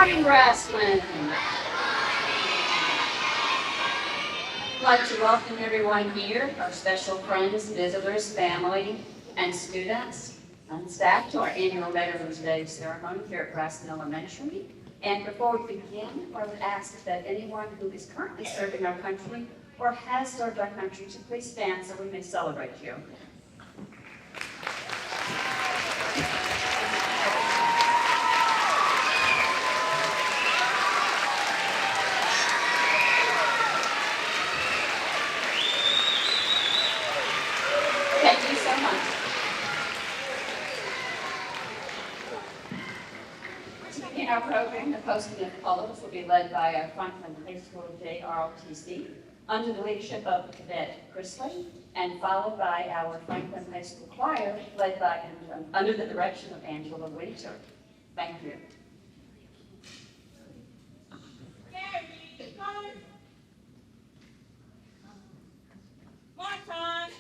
morning, Grassland. I'd like to welcome everyone here, our special friends, visitors, family, and students and staff to our annual Veterans Day ceremony here at Grassland Elementary. And before we begin, I would ask that anyone who is currently serving our country or has served our country to please stand so we may celebrate you. Thank you so much. To begin our program, the posting of colors will be led by our Franklin High School JROTC under the leadership of Cadet Chrisley, and followed by our Franklin High School Choir led by under the direction of Angela Winter. Thank you. Martin, march!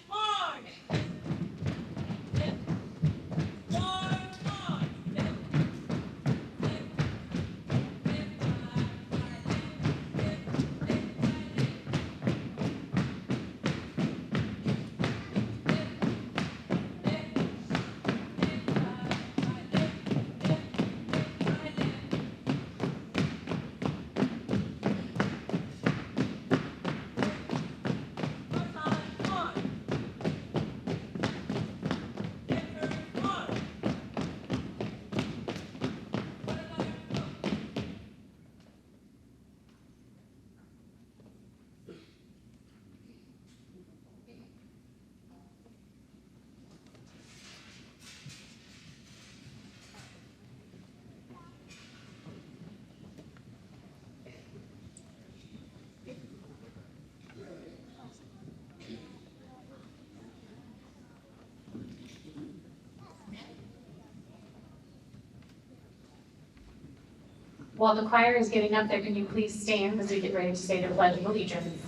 While the choir is getting up there, can you please stand as we get ready to say the Pledge of Allegiance?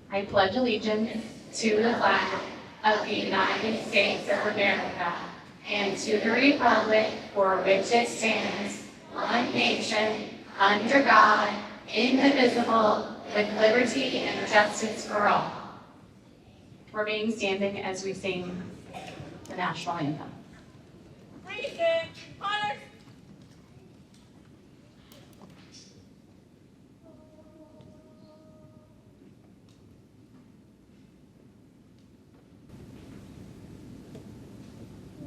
I pledge allegiance to the flag of the United States of America and to the republic for which it stands, one nation, under God, indivisible, with liberty and justice for all. Remain standing as we sing the national anthem. Reason, colors.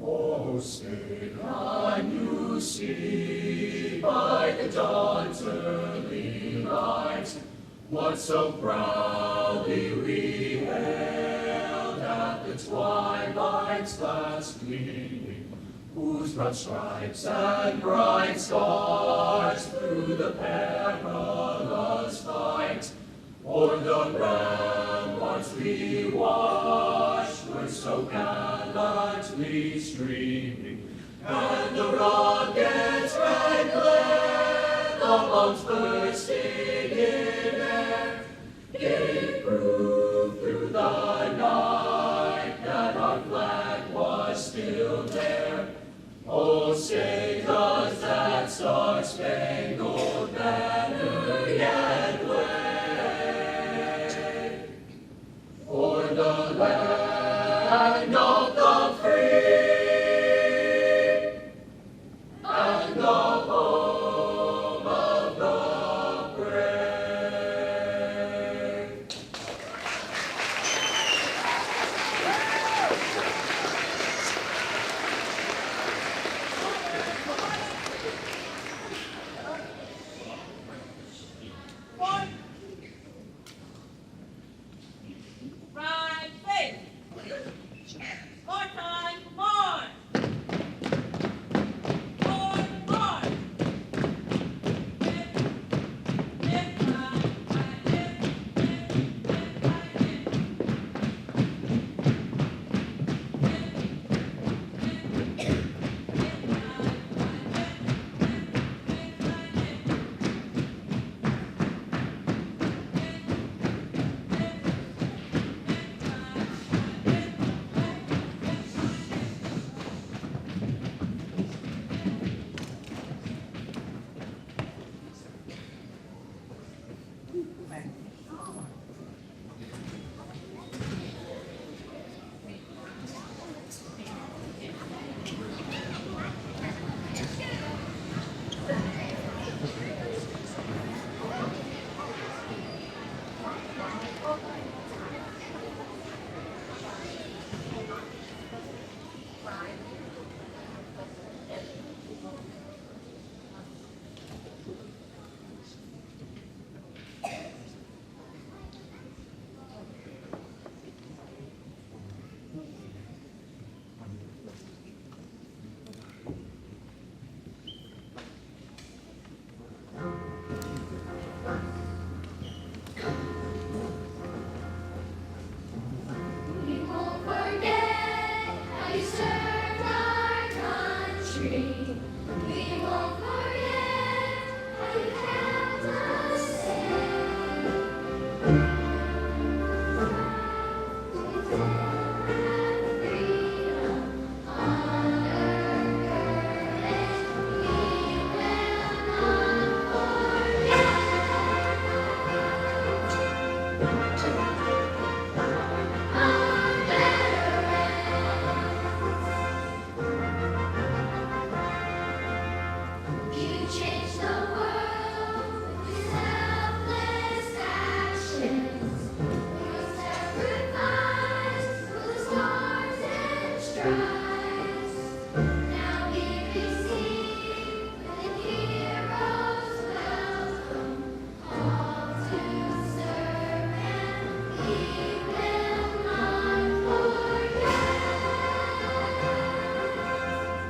Oh, say, can you see by the dawn's early light what so proudly we hailed at the twilight's last gleaming, whose broad stripes and bright stars through the perilous fight o'er the ramparts we watched were so gallantly streaming, and the rocket's red glare, the bombs bursting in air, gave proof through the night that our flag was still there. Oh, say does that star-spangled banner yet wave o'er the land of the free and the home of the brave?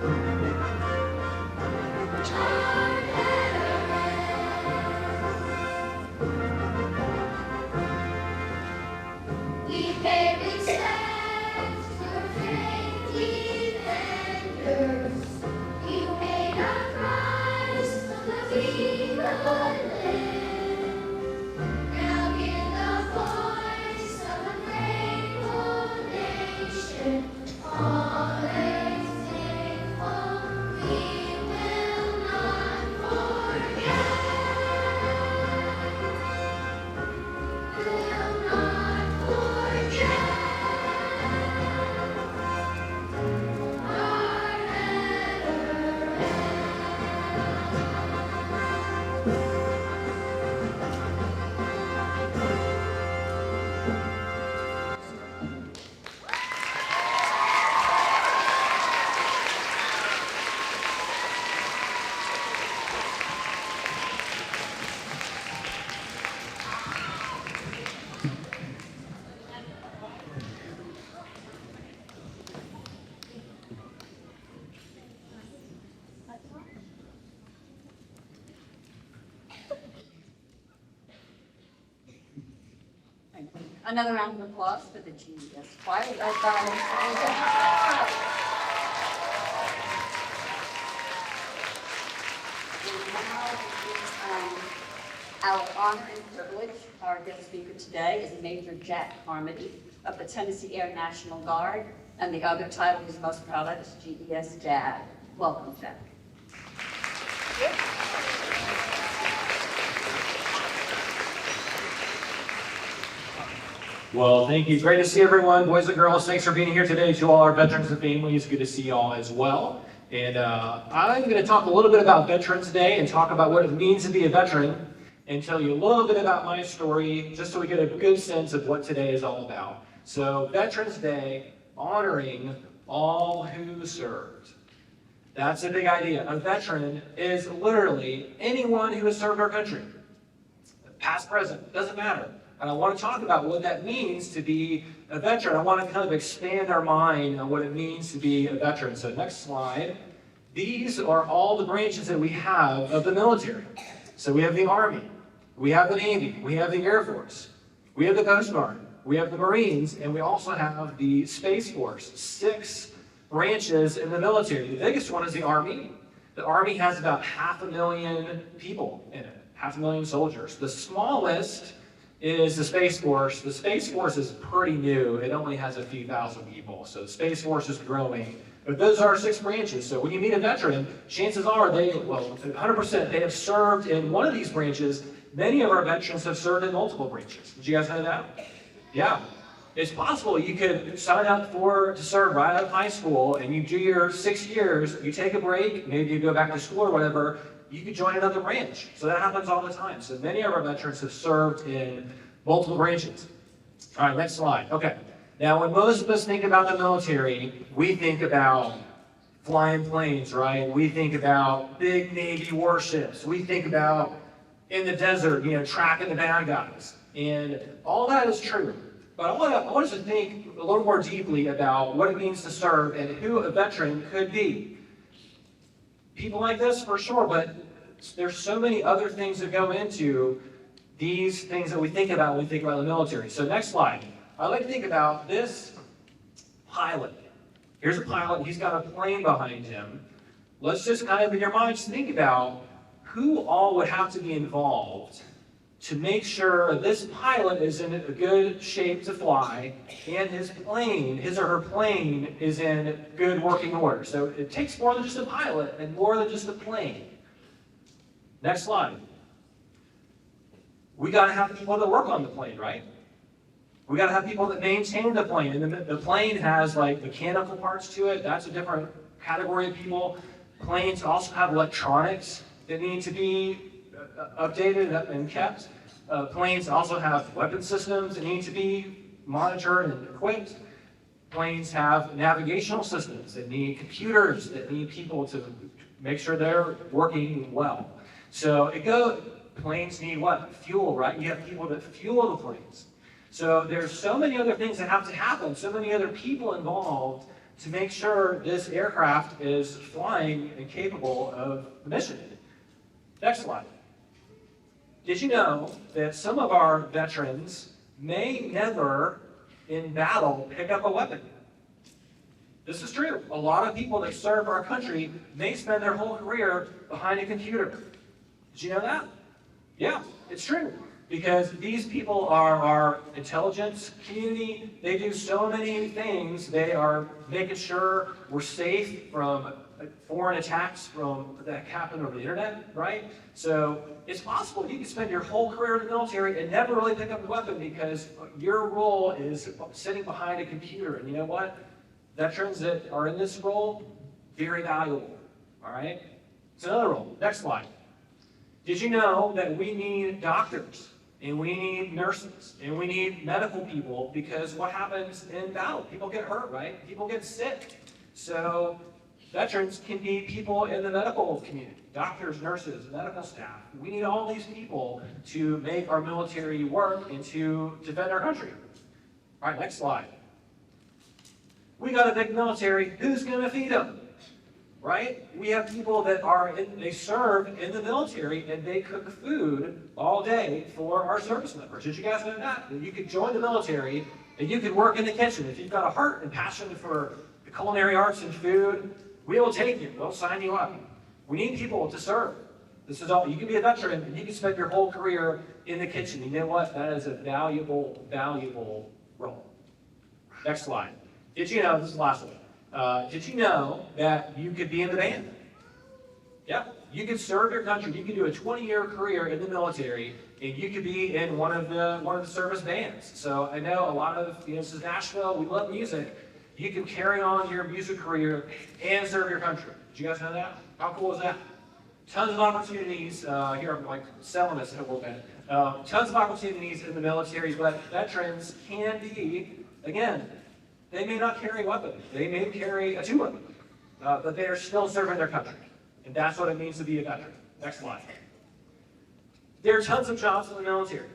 We pay respect to our faithful defenders. You paid our price on the field of land. Now give the voice of a grateful nation. All is thankful, we will not forget. Will not forget our Another round of applause for the GES choir. Our honor and privilege, our guest speaker today is Major Jack Carmody of the Tennessee Air National Guard, and the other title he's most proud of is GES JAG. Welcome, Jack. Well, thank you. Great to see everyone, boys and girls. Thanks for being here today. To all our veterans and families, good to see you all as well. And I'm going to talk a little bit about Veterans Day and talk about what it means to be a veteran and tell you a little bit about my story just so we get a good sense of what today is all about. So Veterans Day, honoring all who served. That's a big idea. A veteran is literally anyone who has served our country. Past, present, doesn't matter. And I want to talk about what that means to be a veteran. I want to kind of expand our mind on what it means to be a veteran. So next slide. These are all the branches that we have of the military. So we have the Army, we have the Navy, we have the Air Force, we have the Coast Guard, we have the Marines, and we also have the Space Force. 6 branches in the military. The biggest one is the Army. The Army has about 500,000 people in it, 500,000 soldiers. The smallest is the Space Force. The Space Force is pretty new. It only has a few thousand people. So the Space Force is growing. But those are 6 branches. So when you meet a veteran, chances are 100% they have served in one of these branches. Many of our veterans have served in multiple branches. Did you guys know that? Yeah. It's possible you could sign up to serve right out of high school, and you do your 6 years, you take a break, maybe you go back to school or whatever, you could join another branch. So that happens all the time. So many of our veterans have served in multiple branches. All right, next slide. Okay. Now, when most of us think about the military, we think about flying planes, right? We think about big Navy warships. We think about in the desert, tracking the bad guys. And all that is true. But I want us to think a little more deeply about what it means to serve and who a veteran could be. People like this, for sure, but there's so many other things that go into these things that we think about when we think about the military. So next slide. I like to think about this pilot. Here's a pilot. He's got a plane behind him. Let's just kind of, in your minds, think about who all would have to be involved to make sure this pilot is in a good shape to fly and his or her plane, is in good working order. So it takes more than just a pilot and more than just a plane. Next slide. We got to have people that work on the plane, right? We got to have people that maintain the plane. And the plane has like mechanical parts to it. That's a different category of people. Planes also have electronics that need to be updated and kept. Planes also have weapon systems that need to be monitored and equipped. Planes have navigational systems that need computers, that need people to make sure they're working well. So planes need what? Fuel, right? You have people that fuel the planes. So there's so many other things that have to happen, so many other people involved to make sure this aircraft is flying and capable of the mission. Next slide. Did you know that some of our veterans may never, in battle, pick up a weapon? This is true. A lot of people that serve our country may spend their whole career behind a computer. Did you know that? Yeah, it's true. Because these people are our intelligence community. They do so many things. They are making sure we're safe from foreign attacks that happen over the internet, right? So it's possible you can spend your whole career in the military and never really pick up a weapon because your role is sitting behind a computer. And you know what? Veterans that are in this role, very valuable, all right? It's another role. Next slide. Did you know that we need doctors, and we need nurses, and we need medical people, because what happens in battle? People get hurt, right? People get sick. So veterans can be people in the medical community, doctors, nurses, medical staff. We need all these people to make our military work and to defend our country. All right, next slide. We got a big military. Who's going to feed them? Right? We have people that they serve in the military and they cook food all day for our service members. Did you guys know that? That you could join the military and you could work in the kitchen. If you've got a heart and passion for the culinary arts and food, we will take you. We'll sign you up. We need people to serve. This is all. You can be a veteran and you can spend your whole career in the kitchen. You know what? That is a valuable, valuable role. Next slide. Did you know, this is the last one, did you know that you could be in the band? Yeah, you could serve your country. You could do a 20-year career in the military, and you could be in one of the service bands. So I know a lot of, this is Nashville, we love music. You can carry on your music career and serve your country. Did you guys know that? How cool is that? Tons of opportunities, here I'm like selling this a little bit. Tons of opportunities in the military, but veterans can be, again, they may not carry a weapon. They may carry a two-weapon, but they are still serving their country. And that's what it means to be a veteran. Next slide. There are tons of jobs in the military.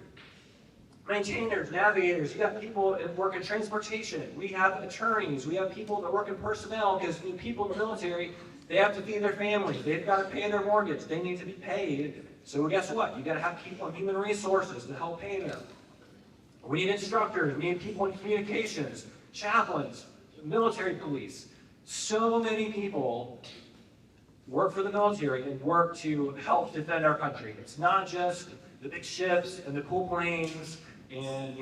Maintainers, navigators, you got people that work in transportation. We have attorneys. We have people that work in personnel because people in the military, they have to feed their families. They've got to pay their mortgage. They need to be paid. So guess what? You got to have people in human resources to help pay them. We need instructors. We need people in communications. Chaplains, military police, so many people work for the military and work to help defend our country. It's not just the big ships and the cool planes and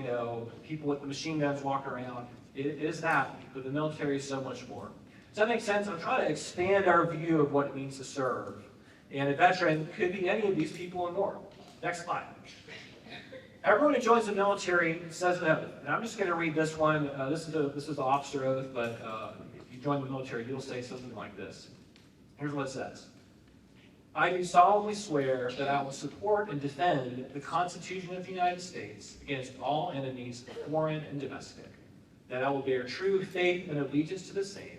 people with the machine guns walking around. It is that, but the military is so much more. Does that make sense? I'm trying to expand our view of what it means to serve. And a veteran could be any of these people and more. Next slide. Everyone who joins the military says an oath, and I'm just going to read this one. This is the officer oath, but if you join the military, you'll say something like this. Here's what it says. I do solemnly swear that I will support and defend the Constitution of the United States against all enemies, foreign and domestic, that I will bear true faith and allegiance to the same,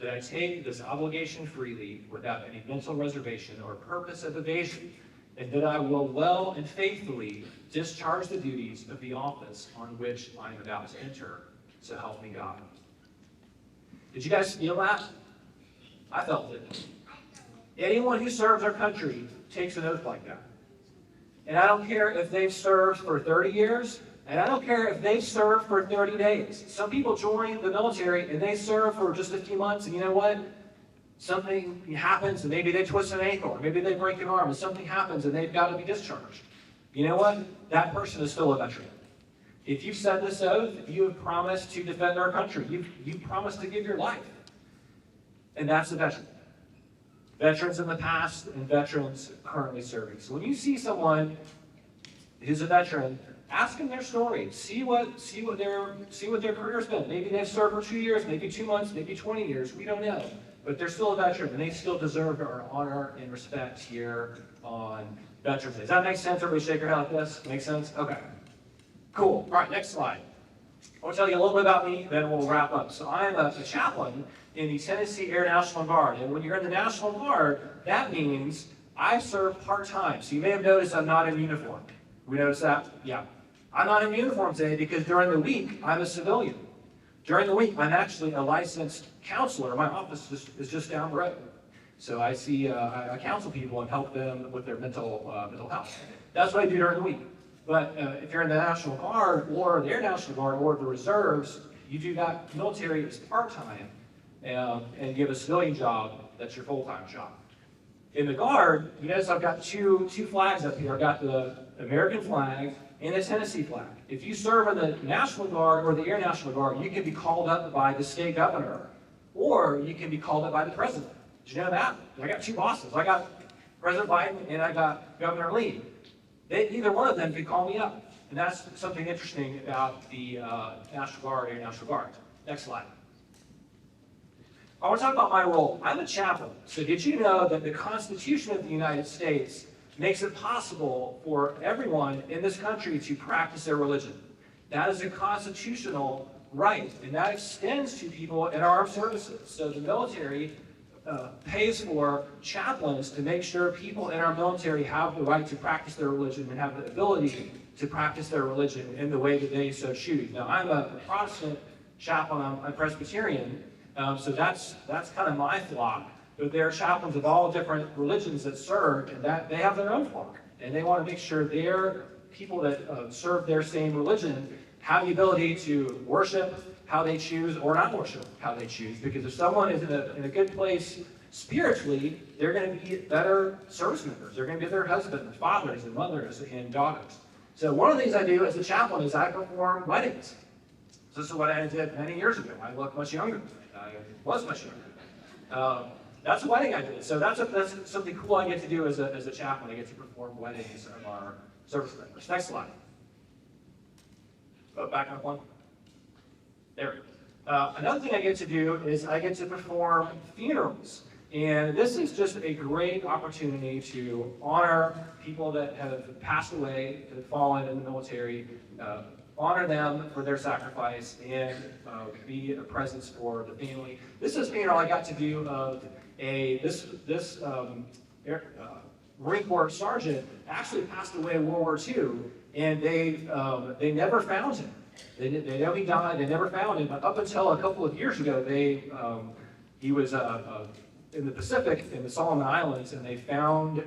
that I take this obligation freely without any mental reservation or purpose of evasion, and that I will well and faithfully discharge the duties of the office on which I am about to enter. So help me God. Did you guys feel that? I felt it. Anyone who serves our country takes an oath like that. And I don't care if they've served for 30 years, and I don't care if they've served for 30 days. Some people join the military and they serve for just a few months, and you know what? Something happens and maybe they twist an ankle or maybe they break an arm and something happens and they've got to be discharged. You know what? That person is still a veteran. If you've said this oath, you have promised to defend our country. You've promised to give your life. And that's a veteran. Veterans in the past and veterans currently serving. So when you see someone who's a veteran, ask them their story. See what their career's been. Maybe they've served for 2 years, maybe 2 months, maybe 20 years. We don't know. But they're still a veteran, and they still deserve our honor and respect here on Veterans Day. Does that make sense? Everybody shake your head like this? Make sense? Okay. Cool. All right, next slide. I want to tell you a little bit about me, then we'll wrap up. So I'm a chaplain in the Tennessee Air National Guard. And when you're in the National Guard, that means I serve part-time. So you may have noticed I'm not in uniform. We notice that? Yeah. I'm not in uniform today because during the week, I'm a civilian. During the week, I'm actually a licensed counselor. My office is just down the road. So I see, I counsel people and help them with their mental health. That's what I do during the week. But if you're in the National Guard or the Air National Guard or the reserves, you do that military as part-time and you have a civilian job that's your full-time job. In the Guard, you notice I've got two flags up here. I've got the American flag and the Tennessee flag. If you serve in the National Guard or the Air National Guard, you can be called up by the state governor or you can be called up by the president. Did you know that? I got two bosses. I got President Biden and I got Governor Lee. Either one of them could call me up. And that's something interesting about the National Guard or Air National Guard. Next slide. I want to talk about my role. I'm a chaplain. So did you know that the Constitution of the United States makes it possible for everyone in this country to practice their religion? That is a constitutional right, and that extends to people in our armed services. So the military pays for chaplains to make sure people in our military have the right to practice their religion and have the ability to practice their religion in the way that they so choose. Now, I'm a Protestant chaplain, I'm Presbyterian, so that's kind of my flock. But there are chaplains of all different religions that serve, and that they have their own flock. And they want to make sure their people that serve their same religion have the ability to worship how they choose or not worship how they choose. Because if someone is in a good place spiritually, they're going to be better service members. They're going to be their husbands, fathers, and mothers, and daughters. So one of the things I do as a chaplain is I perform weddings. So this is what I did many years ago. I look much younger. I was much younger. That's a wedding I did. So that's something cool I get to do as a chaplain. I get to perform weddings of our service members. Next slide. Oh, back up one. There we go. Another thing I get to do is I get to perform funerals. And this is just a great opportunity to honor people that have passed away, that have fallen in the military, honor them for their sacrifice, and be a presence for the family. This is a funeral I got to do of this Marine Corps sergeant actually passed away in World War II, and they never found him. They know he died. They never found him. But up until a couple of years ago, he was in the Pacific, in the Solomon Islands, and they found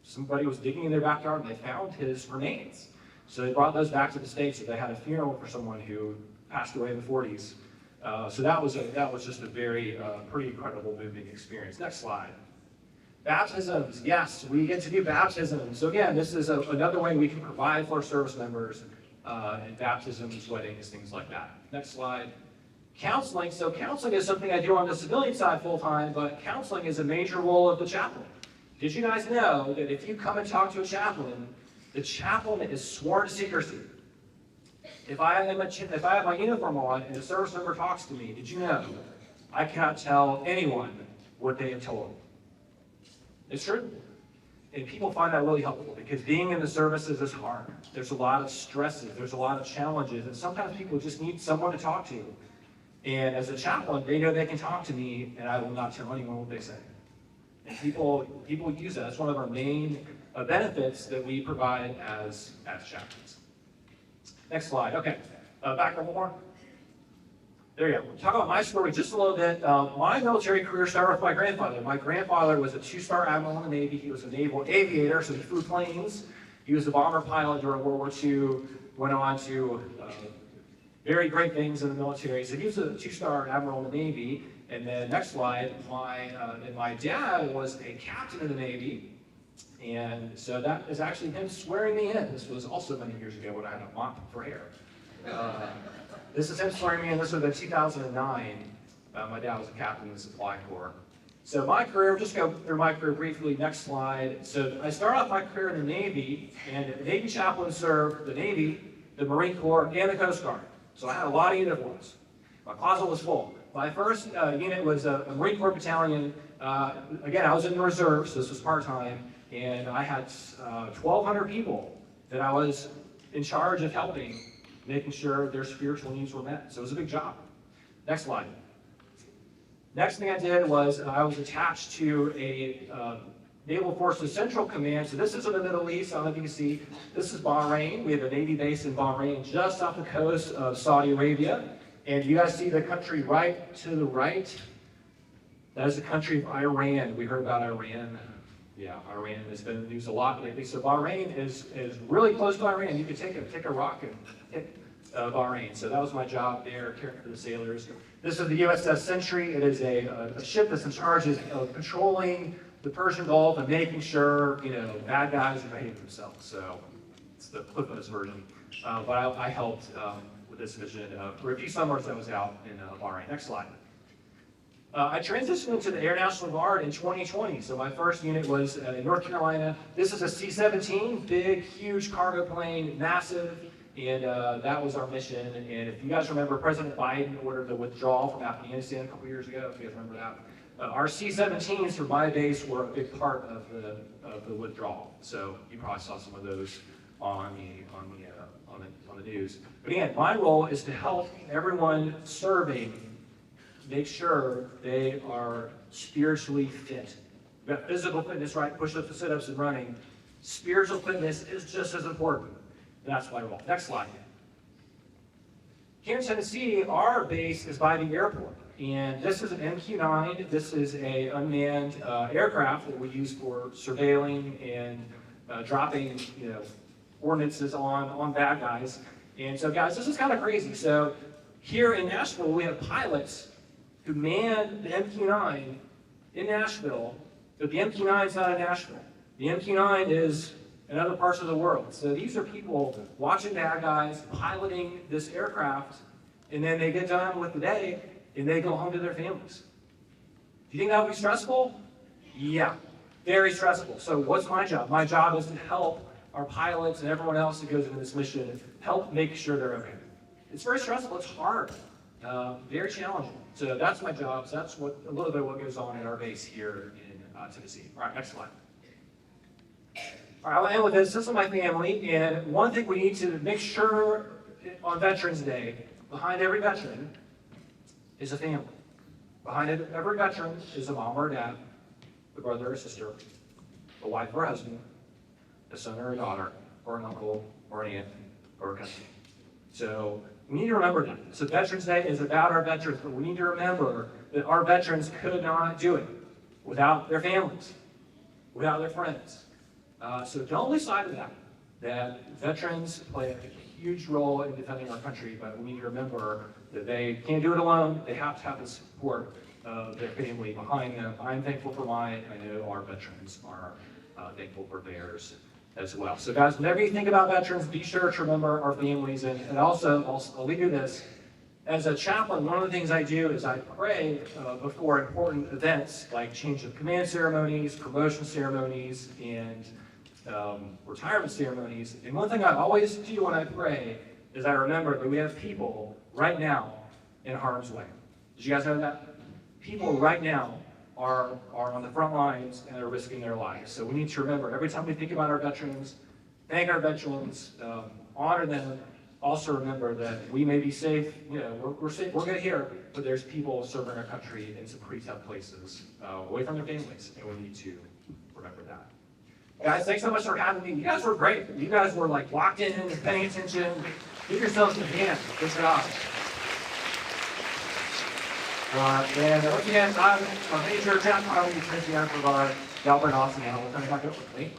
somebody was digging in their backyard, and they found his remains. So they brought those back to the States, and they had a funeral for someone who passed away in the 40s. So that was just a very pretty incredible, moving experience. Next slide. Baptisms. Yes, we get to do baptisms. So again, this is another way we can provide for our service members and baptisms, weddings, things like that. Next slide. Counseling. So counseling is something I do on the civilian side full time, but counseling is a major role of the chaplain. Did you guys know that if you come and talk to a chaplain, the chaplain is sworn to secrecy? If I have my uniform on and a service member talks to me, did you know I cannot tell anyone what they have told me? It's true. And people find that really helpful because being in the services is hard. There's a lot of stresses, there's a lot of challenges, and sometimes people just need someone to talk to. And as a chaplain, they know they can talk to me, and I will not tell anyone what they say. And people use that. That's one of our main benefits that we provide as chaplains. Next slide. Okay, back one more. There you go. We'll talk about my story just a little bit. My military career started with my grandfather. My grandfather was a 2-star admiral in the Navy. He was a naval aviator, so he flew planes. He was a bomber pilot during World War II, went on to very great things in the military. So he was a 2-star admiral in the Navy. And then next slide, my dad was a captain in the Navy. And so that is actually him swearing me in. This was also many years ago when I had a mop for hair. This is him swearing me in. This was in 2009. My dad was a captain in the Supply Corps. So my career, we'll just go through my career briefly. Next slide. So I started off my career in the Navy, and the Navy chaplain served the Navy, the Marine Corps, and the Coast Guard. So I had a lot of uniforms. My closet was full. My first unit was a Marine Corps battalion. Again, I was in the reserves, so this was part-time, and I had 1,200 people that I was in charge of helping, making sure their spiritual needs were met. So it was a big job. Next slide. Next thing I did was I was attached to a Naval Forces Central Command. So this is in the Middle East. I don't know if you can see. This is Bahrain. We have a Navy base in Bahrain, just off the coast of Saudi Arabia. And you guys see the country right to the right? That is the country of Iran. We heard about Iran. Yeah, Iran has been in the news a lot lately. So Bahrain is really close to Iran. You could take a rock and hit Bahrain. So that was my job there, caring for the sailors. This is the USS Century. It is a ship that's in charge of patrolling the Persian Gulf and making sure, bad guys behave themselves. So it's the Cliff version. But I helped with this mission for a few summers I was out in Bahrain. Next slide. I transitioned into the Air National Guard in 2020. So my first unit was in North Carolina. This is a C-17, big, huge cargo plane, massive. And that was our mission. And if you guys remember, President Biden ordered the withdrawal from Afghanistan a couple years ago, if you guys remember that. Our C-17s for my base were a big part of the withdrawal. So you probably saw some of those on the news. But again, my role is to help everyone serving make sure they are spiritually fit. We've got physical fitness, right? Push-ups and sit-ups and running. Spiritual fitness is just as important. That's my role. Next slide. Here in Tennessee, our base is by the airport. And this is an MQ-9. This is an unmanned aircraft that we use for surveilling and dropping, ordinances on bad guys. And so, guys, this is kind of crazy. So here in Nashville, we have pilots who man the MQ-9 in Nashville, but the MQ-9 is not in Nashville. The MQ-9 is in other parts of the world. So these are people watching bad guys, piloting this aircraft, and then they get done with the day, and they go home to their families. Do you think that would be stressful? Yeah, very stressful. So what's my job? My job is to help our pilots and everyone else that goes into this mission, help make sure they're okay. It's very stressful, it's hard, very challenging. So that's my job. So that's a little bit of what goes on at our base here in Tennessee. All right, next slide. All right, I'll end with this. This is my family, and one thing we need to make sure on Veterans Day, behind every veteran is a family. Behind every veteran is a mom or a dad, a brother or sister, a wife or a husband, a son or a daughter, or an uncle, or an aunt, or a cousin. So we need to remember that. So Veterans Day is about our veterans, but we need to remember that our veterans could not do it without their families, without their friends. So don't lose sight of that veterans play a huge role in defending our country, but we need to remember that they can't do it alone. They have to have the support of their family behind them. I'm thankful for mine. I know our veterans are thankful for theirs as well. So guys, whenever you think about veterans, be sure to remember our families. And also, I'll leave you this. As a chaplain, one of the things I do is I pray before important events like change of command ceremonies, promotion ceremonies, and retirement ceremonies. And one thing I always do when I pray is I remember that we have people right now in harm's way. Did you guys know that? People right now are on the front lines and they're risking their lives. So we need to remember every time we think about our veterans, thank our veterans, honor them. Also remember that we may be safe. We're safe. We're good here, but there's people serving our country in some pretty tough places, away from their families, and we need to remember that. Guys, thanks so much for having me. You guys were great. You guys were like locked in and paying attention. Give yourselves a hand. Good job. And once again, I'm Major Jack Carmody, Commissioner for our Galvin Austin, and I'll turn it back over to me.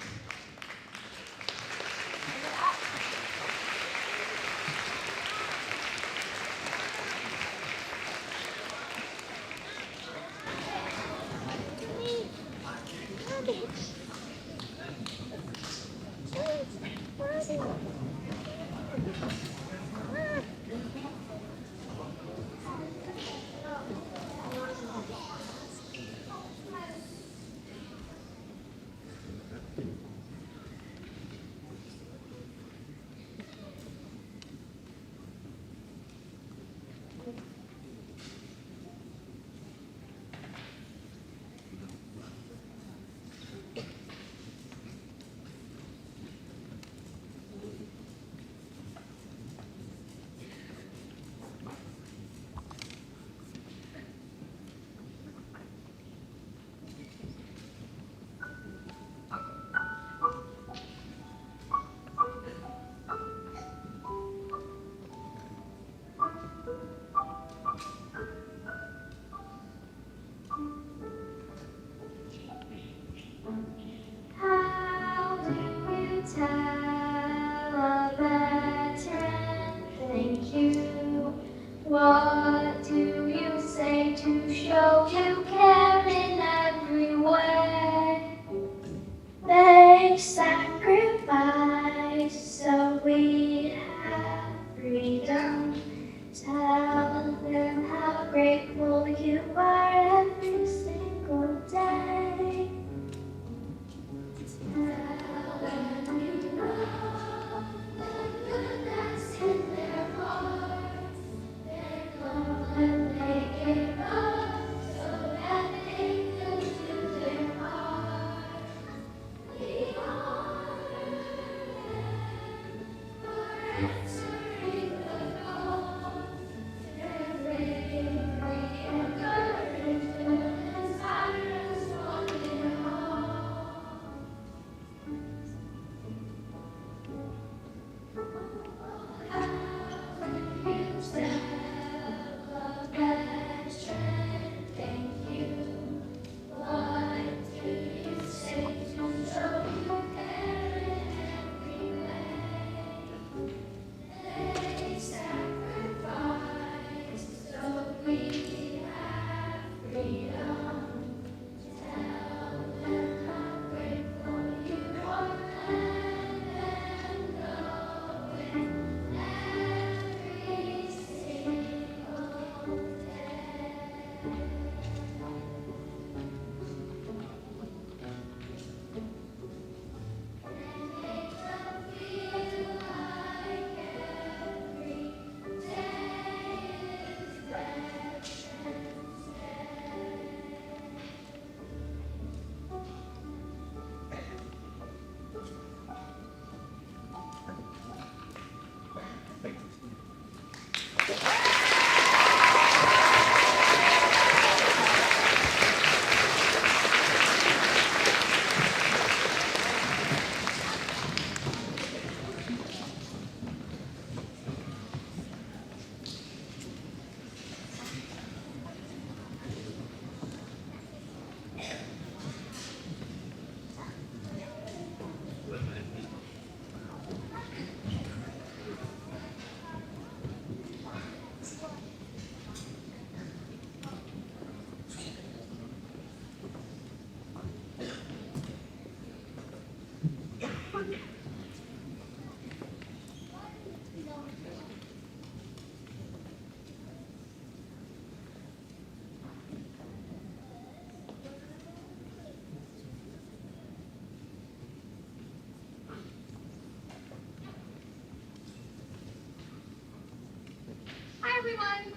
Hi everyone.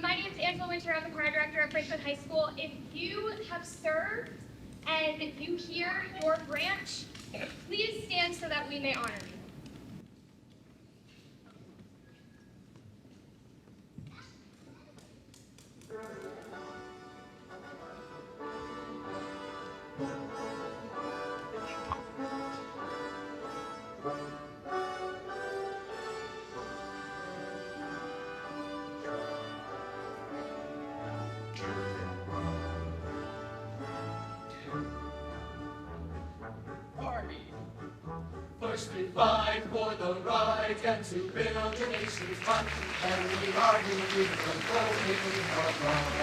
My name is Angela Winter. I'm the choir director at Franklin High School. If you have served and you hear your branch, please stand so that we may honor you. First we fight for the right and to build a nation's front, and we argue with the voting of love.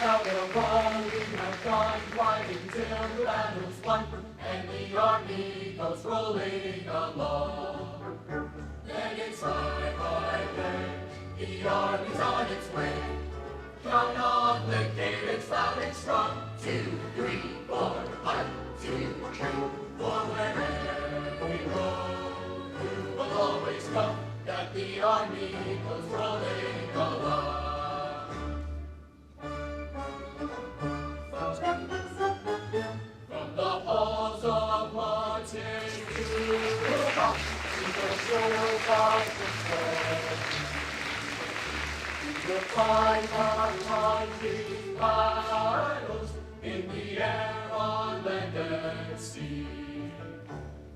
Now the wrong we have gone fighting till the battle's won, and the army goes rolling along. Then it's high day, the army's on its way. Count on the cadence loud and strong. 2, 3, 4, 1, 2, 3, forward. We go, you will always know that the army goes rolling along. From the halls of Martin to the shores of the square, we will find our country's battles in the air, on land and sea.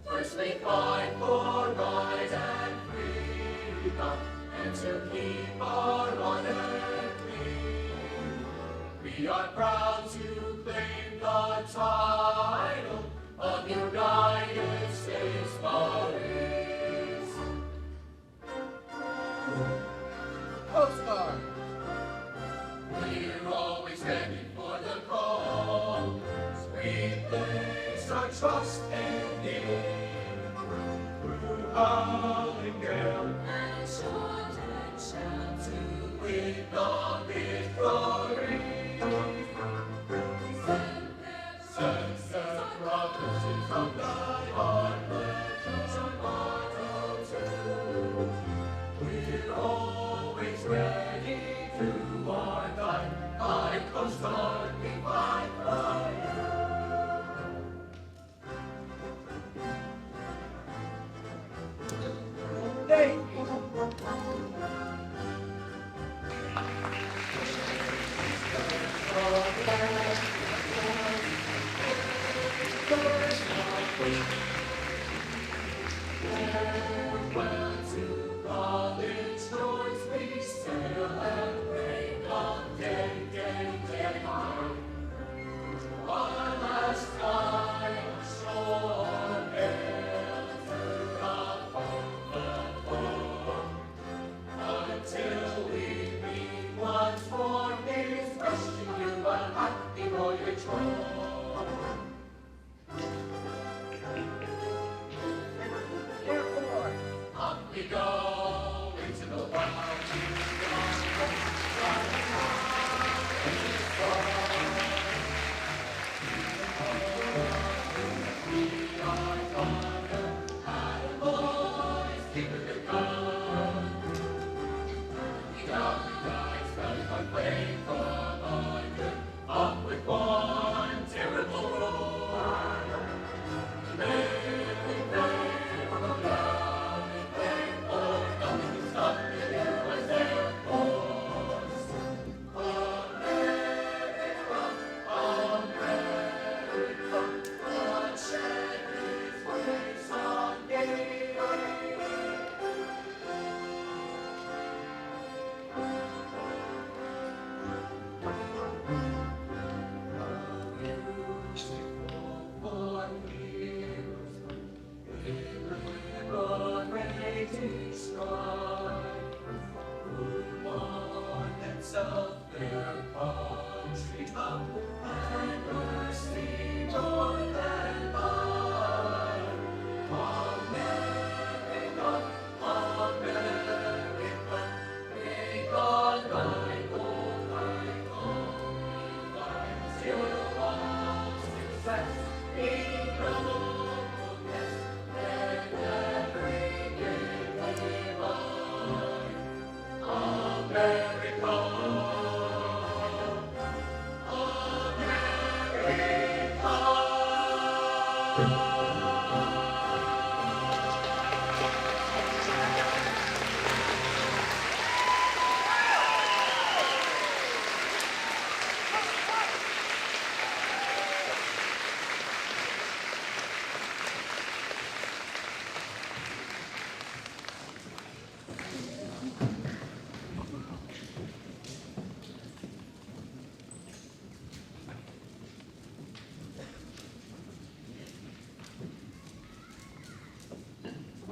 First we fight for right and freedom, and to keep our honor clean. We are proud to claim the title of United States Marines. Coast Guard. We're always standing for the cause. We place our trust in you. Through howling gale and shot and shout to win the victory. Sunset prophecies of thy heart, let your motto too. We're always ready to our fight. I Coast Guard, we fight for you. Hey. Farewell to college doors, we sail and break on day, day home. One last time, shore hail to the home. Until we meet once more, here's wishing you a happy voyage home. Up we go into the wild. We are gonna have boys, keep it going. We got the guys that are playing for London. Up with one terrible roar. Living there from the ground and playing for nothing stop the U.S. Air Force. America, God shed his grace on thee. For years, liberating strife, who won and self their country up, and mercy more than mine. America, America, may God guide still all success in progress, and every day divine.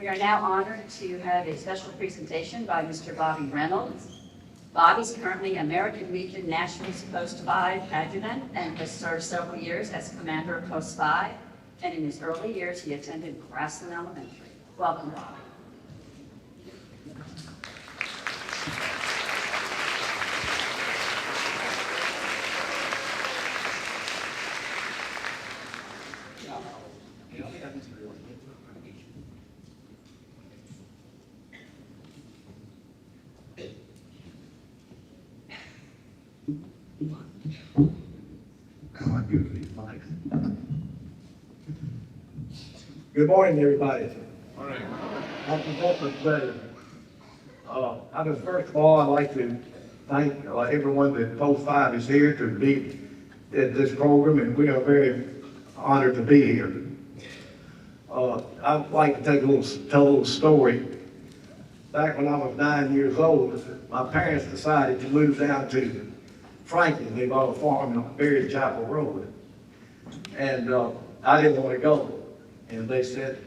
We are now honored to have a special presentation by Mr. Bobby Reynolds. Bobby's currently American Legion National Post 5 adjutant and has served several years as commander of Post 5. And in his early years, he attended Grassland Elementary. Welcome, Bobby. Good morning, everybody. Happy Veterans Day. First of all, I'd like to thank everyone that Post 5 is here to be at this program, and we are very honored to be here. I'd like to tell a little story. Back when I was 9 years old, my parents decided to move down to Franklin. They bought a farm on Berry Chapel Road. And I didn't want to go. And they said,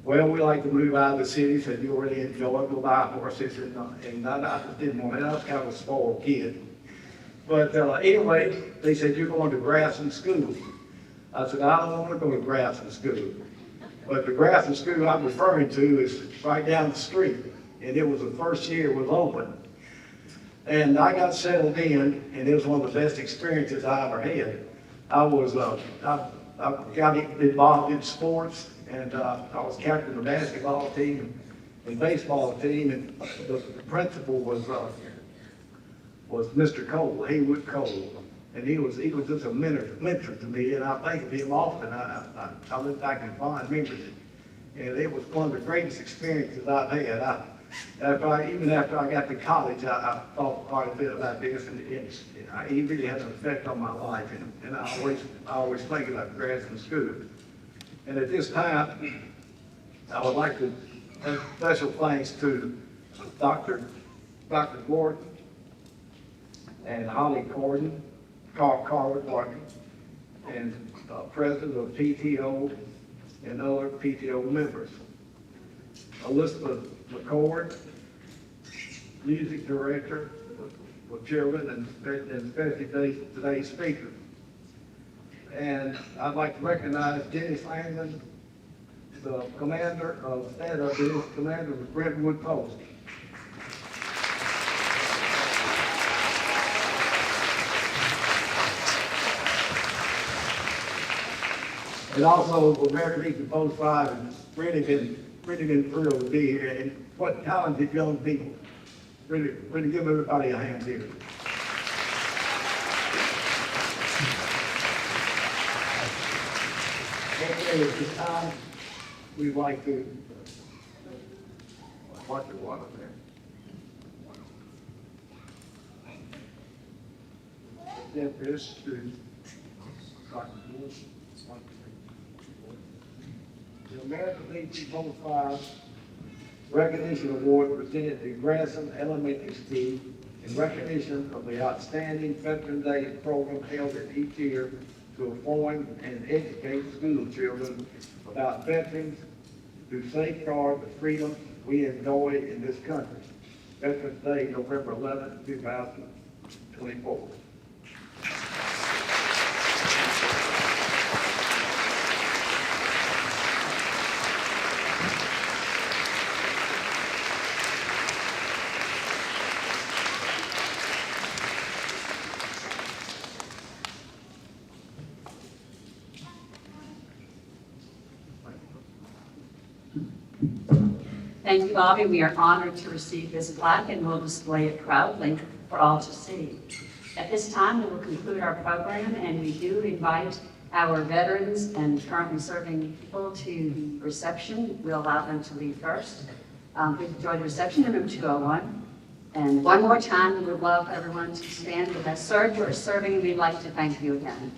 well, we like to move out of the city, said you'll really enjoy it, we'll buy horses. And I just didn't want it. I was kind of a spoiled kid. But anyway, they said, you're going to Grassland School. I said, I don't want to go to Grassland School. But the Grassland School I'm referring to is right down the street. And it was the first year it was open. And I got settled in, and it was one of the best experiences I ever had. I got involved in sports, and I was captain of the basketball team and baseball team, and the principal was Mr. Cole, Haywood Cole, and he was just a mentor to me, and I think of him often. I look back and fond memories, and it was one of the greatest experiences I've had. Even after I got to college, I thought quite a bit about this, and he really had an effect on my life, and I always think about Grassland School. And at this time, I would like to have special thanks to Dr. Gordon and Holly Gordon, Carl Gordon, and president of PTO and other PTO members. Elizabeth McCord, music director for children and especially today's speaker. And I'd like to recognize Dennis Langman, the commander of the Brentwood Post. And also American Legion Post 5 has really been thrilled to be here, and what talented young people. Really give everybody a hand here. Okay, at this time, we'd like to watch the water there. Then this to Dr. Lewis. The American Legion Post 5 Recognition Award presented to Grassland Elementary School in recognition of the outstanding Veterans Day program held each year to inform and educate school children about veterans to safeguard the freedom we enjoy in this country. Veterans Day, November 11, 2024. Thank you, Bobby. We are honored to receive this plaque, and we'll display it proudly for all to see. At this time, we will conclude our program, and we do invite our veterans and currently serving people to the reception. We'll allow them to leave first. Please enjoy the reception in room 201. And one more time, we would love everyone to stand with us. Sir, you are serving, and we'd like to thank you again.